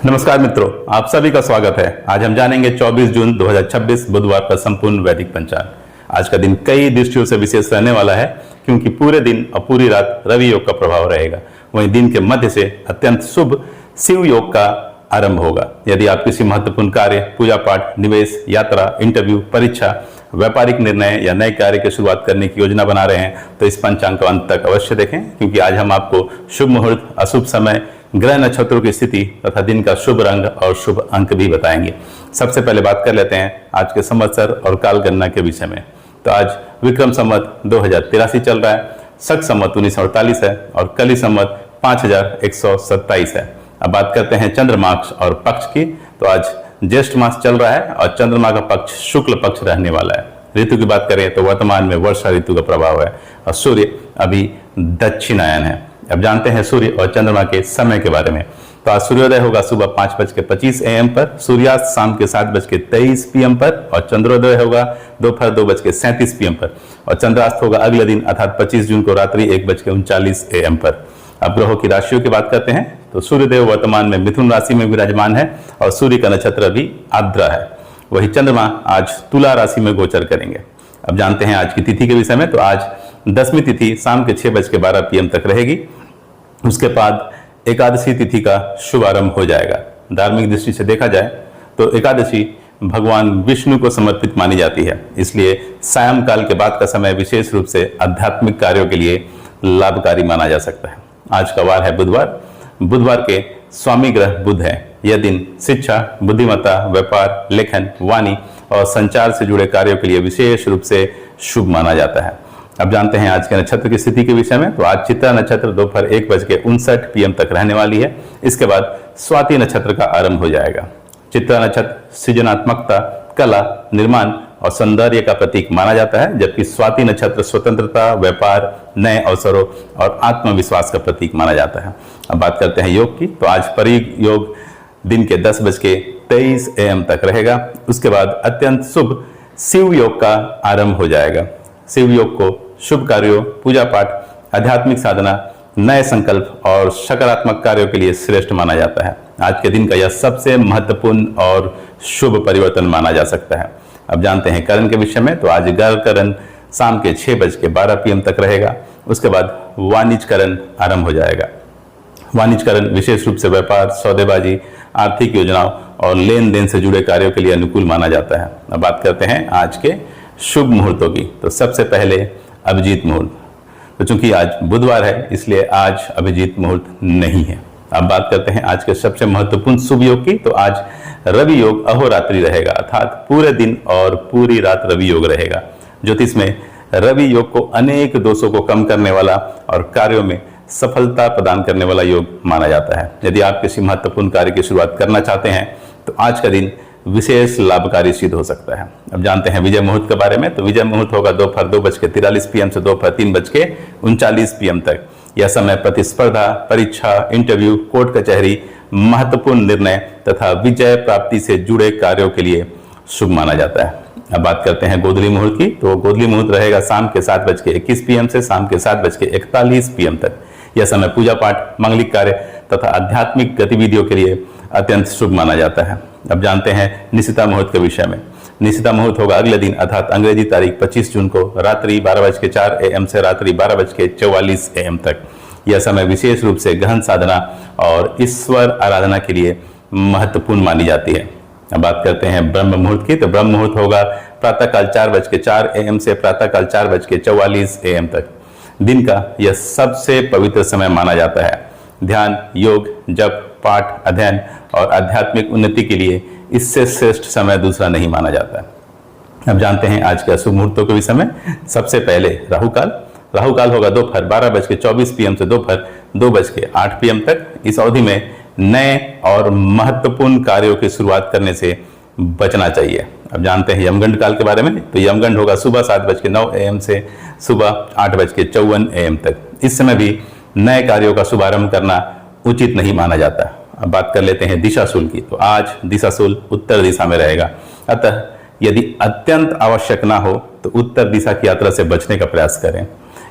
नमस्कार मित्रों, आप सभी का स्वागत है। आज हम जानेंगे 24 जून 2026 बुधवार का संपूर्ण वैदिक पंचांग। आज का दिन कई दृष्टियों से विशेष रहने वाला है, क्योंकि पूरे दिन और पूरी रात रवि योग का प्रभाव रहेगा। वहीं दिन के मध्य से अत्यंत शुभ शिव योग का आरंभ होगा। यदि आप किसी महत्वपूर्ण कार्य, पूजा पाठ, निवेश, यात्रा, इंटरव्यू, परीक्षा, व्यापारिक निर्णय या नए कार्य की शुरुआत करने की योजना बना रहे हैं तो इस पंचांग को अंत तक अवश्य देखें, क्योंकि आज हम आपको शुभ मुहूर्त, अशुभ समय, ग्रह नक्षत्रों की स्थिति तथा दिन का शुभ रंग और शुभ अंक भी बताएंगे। सबसे पहले बात कर लेते हैं आज के संवत्सर और काल गणना के विषय में। तो आज विक्रम संवत 2083 चल रहा है, शक संवत 1948 है और कली संवत 5127 है। अब बात करते हैं चंद्रमास और पक्ष की। तो आज ज्येष्ठ मास चल रहा है और चंद्रमा का पक्ष शुक्ल पक्ष रहने वाला है। ऋतु की बात करें तो वर्तमान में वर्षा ऋतु का प्रभाव है और सूर्य अभी दक्षिणायन है। अब जानते हैं सूर्य और चंद्रमा के समय के बारे में। तो आज सूर्योदय होगा सुबह 5:25 AM पर, सूर्यास्त शाम के 7:23 PM पर और चंद्रोदय होगा दोपहर 2:37 PM पर और चंद्रास्त होगा अगले दिन अर्थात 25 जून को रात्रि 1:39 AM पर। अब ग्रहों की राशियों की बात करते हैं तो सूर्यदेव वर्तमान में मिथुन राशि में विराजमान है और सूर्य का नक्षत्र भी आर्द्रा है। वही चंद्रमा आज तुला राशि में गोचर करेंगे। अब जानते हैं आज की तिथि के विषय में। तो आज दसवीं तिथि शाम के 6:12 PM तक रहेगी। उसके बाद एकादशी तिथि का शुभारंभ हो जाएगा। धार्मिक दृष्टि से देखा जाए तो एकादशी भगवान विष्णु को समर्पित मानी जाती है, इसलिए सायंकाल के बाद का समय विशेष रूप से आध्यात्मिक कार्यों के लिए लाभकारी माना जा सकता है। आज का वार है बुधवार। बुधवार के स्वामी ग्रह बुध है। यह दिन शिक्षा, बुद्धिमत्ता, व्यापार, लेखन, वाणी और संचार से जुड़े कार्यों के लिए विशेष रूप से शुभ माना जाता है। अब जानते हैं आज के नक्षत्र की स्थिति के विषय में। तो आज चित्रा नक्षत्र दोपहर 1:59 PM तक रहने वाली है। इसके बाद स्वाति नक्षत्र का आरंभ हो जाएगा। चित्रा नक्षत्र सृजनात्मकता, कला, निर्माण और सौंदर्य का प्रतीक माना जाता है, जबकि स्वाति नक्षत्र स्वतंत्रता, व्यापार, नए अवसरों और आत्मविश्वास का प्रतीक माना जाता है। अब बात करते हैं योग की। तो आज परियोग दिन के 10:23 AM तक रहेगा। उसके बाद अत्यंत शुभ शिव योग का आरंभ हो जाएगा। शिव योग को शुभ कार्यों, पूजा पाठ, आध्यात्मिक साधना, नए संकल्प और सकारात्मक कार्यों के लिए श्रेष्ठ माना जाता है। आज के दिन का यह सबसे महत्वपूर्ण और शुभ परिवर्तन माना जा सकता है। अब जानते हैं करण के विषय में। तो आज गर्भ करण शाम के 6:12 PM तक रहेगा। उसके बाद वाणिज्य करण आरंभ हो जाएगा। वाणिज्य करण विशेष रूप से व्यापार, सौदेबाजी, आर्थिक योजनाओं और लेन देन से जुड़े कार्यों के लिए अनुकूल माना जाता है। अब बात करते हैं आज के शुभ मुहूर्तों की। तो सबसे पहले अभिजीत मुहूर्त। तो चूंकि आज बुधवार है इसलिए आज अभिजीत मुहूर्त नहीं है। अब बात करते हैं आज के सबसे महत्वपूर्ण शुभ योग की। तो आज रवि योग अहोरात्रि रहेगा, अर्थात पूरे दिन और पूरी रात रवि योग रहेगा। ज्योतिष में रवि योग को अनेक दोषों को कम करने वाला और कार्यों में सफलता प्रदान करने वाला योग माना जाता है। यदि आप किसी महत्वपूर्ण कार्य की शुरुआत करना चाहते हैं तो आज का दिन विशेष लाभकारी सिद्ध हो सकता है। अब जानते हैं विजय मुहूर्त के बारे में। तो विजय मुहूर्त होगा दोपहर 2:43 PM से दोपहर 3:39 PM तक। यह समय प्रतिस्पर्धा, परीक्षा, इंटरव्यू, कोर्ट कचहरी, महत्वपूर्ण निर्णय तथा विजय प्राप्ति से जुड़े कार्यों के लिए शुभ माना जाता है। अब बात करते हैं गोधूली मुहूर्त की। तो गोधूली मुहूर्त रहेगा शाम के 7:21 PM से शाम के 7:41 PM तक। यह समय पूजा पाठ, मांगलिक कार्य तथा आध्यात्मिक गतिविधियों के लिए अत्यंत शुभ माना जाता है। अब जानते हैं निशिता मुहूर्त के विषय में। निशिता मुहूर्त होगा अगले दिन अर्थात अंग्रेजी तारीख 25 जून को रात्रि 12:04 AM से रात्रि 12:44 AM तक। यह समय विशेष रूप से गहन साधना और ईश्वर आराधना के लिए महत्वपूर्ण मानी जाती है। अब बात करते हैं ब्रह्म मुहूर्त की। तो ब्रह्म मुहूर्त होगा प्रातःकाल 4:04 AM से प्रातःकाल 4:44 AM तक। दिन का यह सबसे पवित्र समय माना जाता है। ध्यान, योग, जप, पाठ, अध्ययन और आध्यात्मिक उन्नति के लिए इससे श्रेष्ठ समय दूसरा नहीं माना जाता है। अब जानते हैं आज के अशुभ मुहूर्तों के विषय में। सबसे पहले राहुकाल। राहुकाल होगा दोपहर 12:24 PM से दोपहर 2:08 PM तक। इस अवधि में नए और महत्वपूर्ण कार्यों की शुरुआत करने से बचना चाहिए। अब जानते हैं यमगंड काल के बारे में। तो यमगंड होगा सुबह 7:09 AM से सुबह 8:54 AM तक। इस समय भी नए कार्यों का शुभारंभ करना उचित नहीं माना जाता। अब बात कर लेते हैं दिशाशूल की। तो आज दिशाशूल उत्तर दिशा में रहेगा, अतः यदि अत्यंत आवश्यक ना हो तो उत्तर दिशा की यात्रा से बचने का प्रयास करें।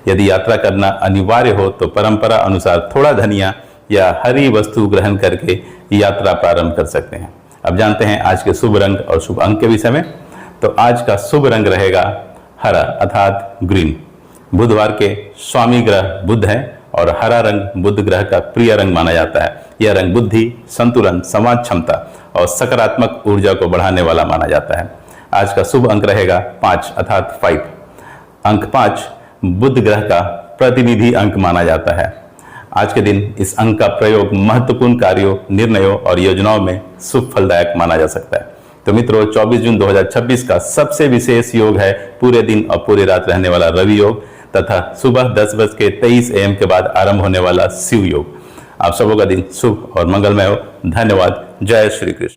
यदि यात्रा करना अनिवार्य हो तो परंपरा अनुसार थोड़ा धनिया या हरी वस्तु ग्रहण करके यात्रा प्रारंभ कर सकते हैं। अब जानते हैं आज के शुभ रंग और शुभ अंक के विषय में। तो आज का शुभ रंग रहेगा हरा अर्थात ग्रीन। बुधवार के स्वामी ग्रह बुध है और हरा रंग बुध ग्रह का प्रिय रंग माना जाता है। यह रंग बुद्धि, संतुलन, संवाद क्षमता और सकारात्मक ऊर्जा को बढ़ाने वाला माना जाता है। आज का शुभ अंक रहेगा 5 अर्थात 5। अंक 5 बुध ग्रह का प्रतिनिधि अंक माना जाता है। आज के दिन इस अंक का प्रयोग महत्वपूर्ण कार्यों, निर्णयों और योजनाओं में शुभ फलदायक माना जा सकता है। तो मित्रों, 24 जून 2026 का सबसे विशेष योग है पूरे दिन और पूरी रात रहने वाला रवि योग तथा सुबह 10:23 AM के बाद आरंभ होने वाला शिव योग। आप सबों का दिन शुभ और मंगलमय हो। धन्यवाद। जय श्री कृष्ण।